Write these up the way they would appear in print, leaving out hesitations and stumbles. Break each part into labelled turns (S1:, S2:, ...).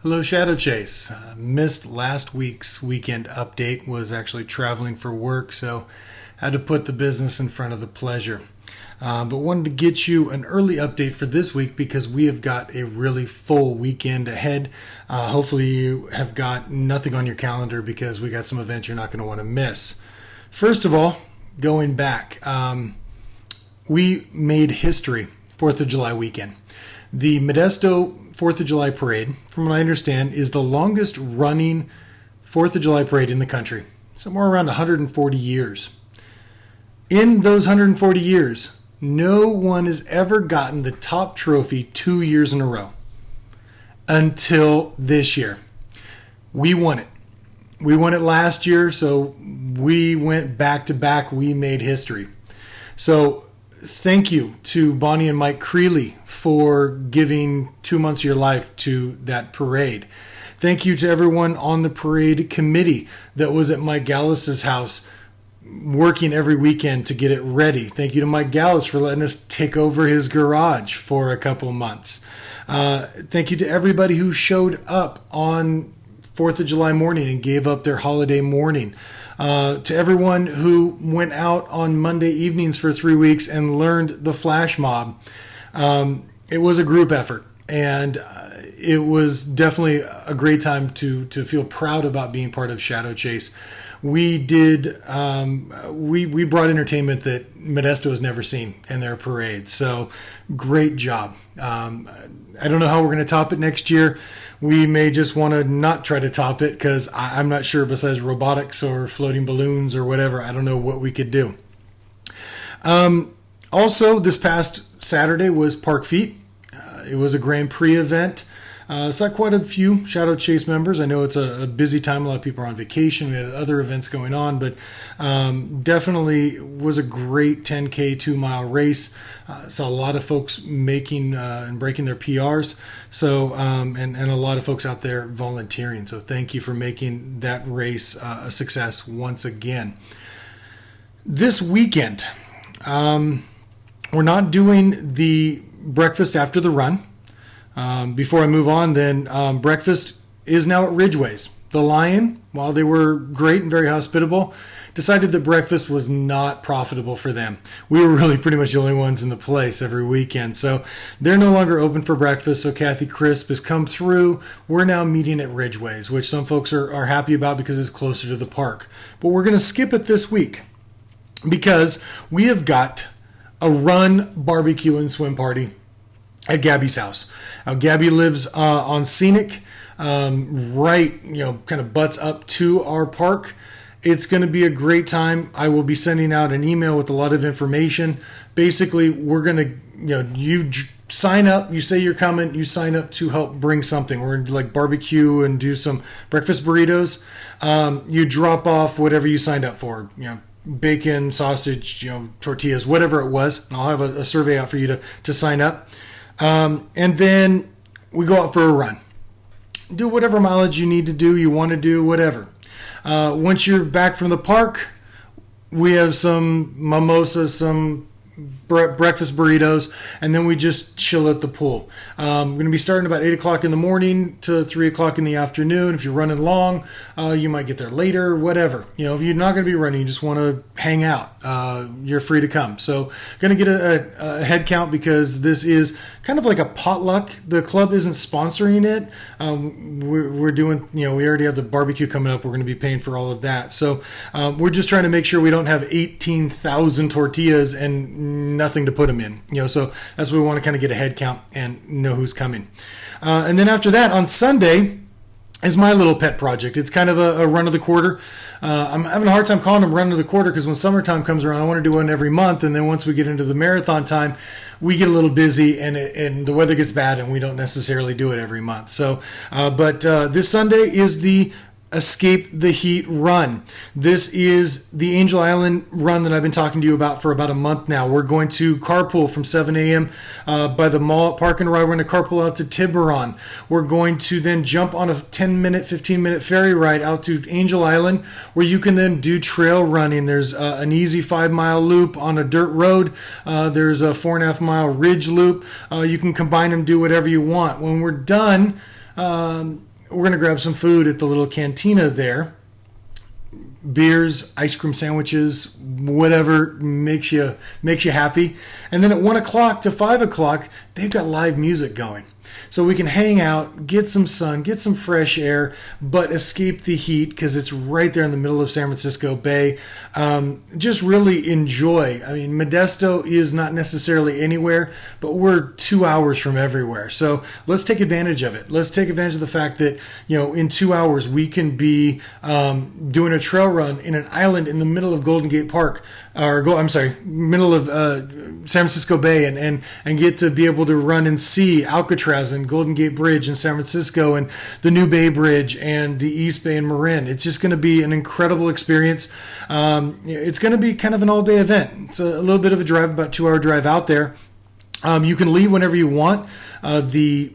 S1: Hello, ShadowChase. Missed last week's weekend update. Was actually traveling for work, so had to put the business in front of the pleasure. But wanted to get you an early update for this week because we have got a really full weekend ahead. Hopefully, you have got nothing on your calendar because we got some events you're not going to want to miss. First of all, going back, we made history 4th of July weekend. The Modesto 4th of July parade, from what I understand, is the longest running 4th of July parade in the country, somewhere around 140 years. In those 140 years, no one has ever gotten the top trophy 2 years in a row until this year. We won it. We won it last year, so we went back to back. We made history. So thank you to Bonnie and Mike Creeley for giving 2 months of your life to that parade. Thank you to everyone on the parade committee that was at Mike Gallus's house working every weekend to get it ready. Thank you to Mike Gallus for letting us take over his garage for a couple months. Thank you to everybody who showed up on 4th of July morning and gave up their holiday morning. To everyone who went out on Monday evenings for 3 weeks and learned the flash mob. It was a group effort, and it was definitely a great time to feel proud about being part of ShadowChase. We did we brought entertainment that Modesto has never seen in their parade. So great job. I don't know how we're going to top it next year. We may just want to not try to top it because I'm not sure, besides robotics or floating balloons or whatever, I don't know what we could do. Also, this past Saturday was Park Feet. It was a Grand Prix event. Saw quite a few ShadowChase members. I know it's a busy time. A lot of people are on vacation. We had other events going on, but definitely was a great 10K 2-mile race. Saw a lot of folks making and breaking their PRs. So and a lot of folks out there volunteering. So thank you for making that race a success once again. This weekend, we're not doing the breakfast after the run. Before I move on, then breakfast is now at Ridgway's. The Lion, while they were great and very hospitable, decided that breakfast was not profitable for them. We were really pretty much the only ones in the place every weekend. So they're no longer open for breakfast. So Kathy Crisp has come through. We're now meeting at Ridgway's, which some folks are happy about because it's closer to the park. But we're going to skip it this week because we have got a run, barbecue, and swim party at Gabby's house. Now, Gabby lives on Scenic, right, kind of butts up to our park. It's going to be a great time. I will be sending out an email with a lot of information. Basically, we're going to, you sign up, you say you're coming, you sign up to help bring something. We're going to like barbecue and do some breakfast burritos. You drop off whatever you signed up for, bacon, sausage, tortillas, whatever it was. And I'll have a survey out for you to sign up. And then we go out for a run. Do whatever mileage you need to do, you want to do, whatever. Once you're back from the park, we have some mimosas, some breakfast burritos, and then we just chill at the pool. We're going to be starting about 8 o'clock in the morning to 3 o'clock in the afternoon. If you're running long, you might get there later, whatever. If you're not going to be running, you just want to hang out, you're free to come. So going to get a head count because this is kind of like a potluck. The club isn't sponsoring it. We're doing, we already have the barbecue coming up. We're going to be paying for all of that. So we're just trying to make sure we don't have 18,000 tortillas and nothing to put them in. So that's what we want to kind of get a head count and know who's coming. And then after that, on Sunday, is my little pet project. It's kind of a run of the quarter. I'm having a hard time calling them run of the quarter because when summertime comes around, I want to do one every month. And then once we get into the marathon time, we get a little busy and the weather gets bad and we don't necessarily do it every month. So, but this Sunday is the Escape the Heat run. This is the Angel Island run that I've been talking to you about for about a month now. We're going to carpool from 7 a.m. By the mall at Park and Ride. We're going to carpool out to Tiburon. We're going to then jump on a 10-minute, 15-minute ferry ride out to Angel Island where you can then do trail running. There's an easy 5-mile loop on a dirt road. There's a 4.5-mile ridge loop. You can combine them, do whatever you want. When we're done, We're going to grab some food at the little cantina there. Beers, ice cream sandwiches, whatever makes you happy. And then at 1 o'clock to 5 o'clock, they've got live music going. So we can hang out, get some sun, get some fresh air, but escape the heat because it's right there in the middle of San Francisco Bay. Just really enjoy. I mean, Modesto is not necessarily anywhere, but we're 2 hours from everywhere. So let's take advantage of it. Let's take advantage of the fact that, in 2 hours we can be doing a trail run in an island in the middle of Golden Gate Park, middle of San Francisco Bay, and get to be able to run and see Alcatraz and Golden Gate Bridge in San Francisco and the New Bay Bridge and the East Bay and Marin. It's just going to be an incredible experience. It's going to be kind of an all-day event. It's a little bit of a drive, about 2-hour drive out there. You can leave whenever you want. The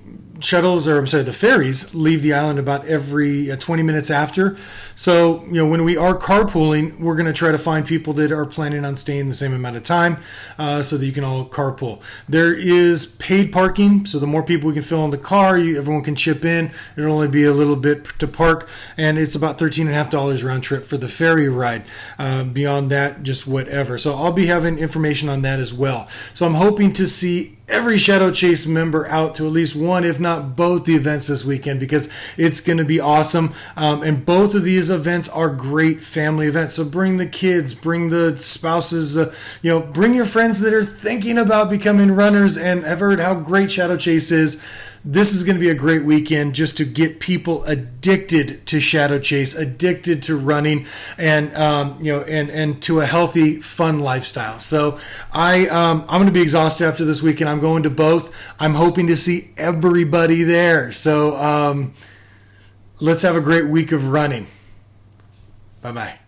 S1: ferries leave the island about every 20 minutes after. So, when we are carpooling, we're going to try to find people that are planning on staying the same amount of time so that you can all carpool. There is paid parking, so the more people we can fill in the car, everyone can chip in. It'll only be a little bit to park, and it's about $13.50 round trip for the ferry ride. Beyond that, just whatever. So I'll be having information on that as well. So I'm hoping to see every ShadowChase member out to at least one, if not both, the events this weekend, because it's going to be awesome. And both of these events are great family events. So bring the kids, bring the spouses, bring your friends that are thinking about becoming runners and have heard how great ShadowChase is. This is going to be a great weekend just to get people addicted to ShadowChase, addicted to running, and and to a healthy, fun lifestyle. So I'm going to be exhausted after this weekend. I'm going to both. I'm hoping to see everybody there. So let's have a great week of running. Bye-bye.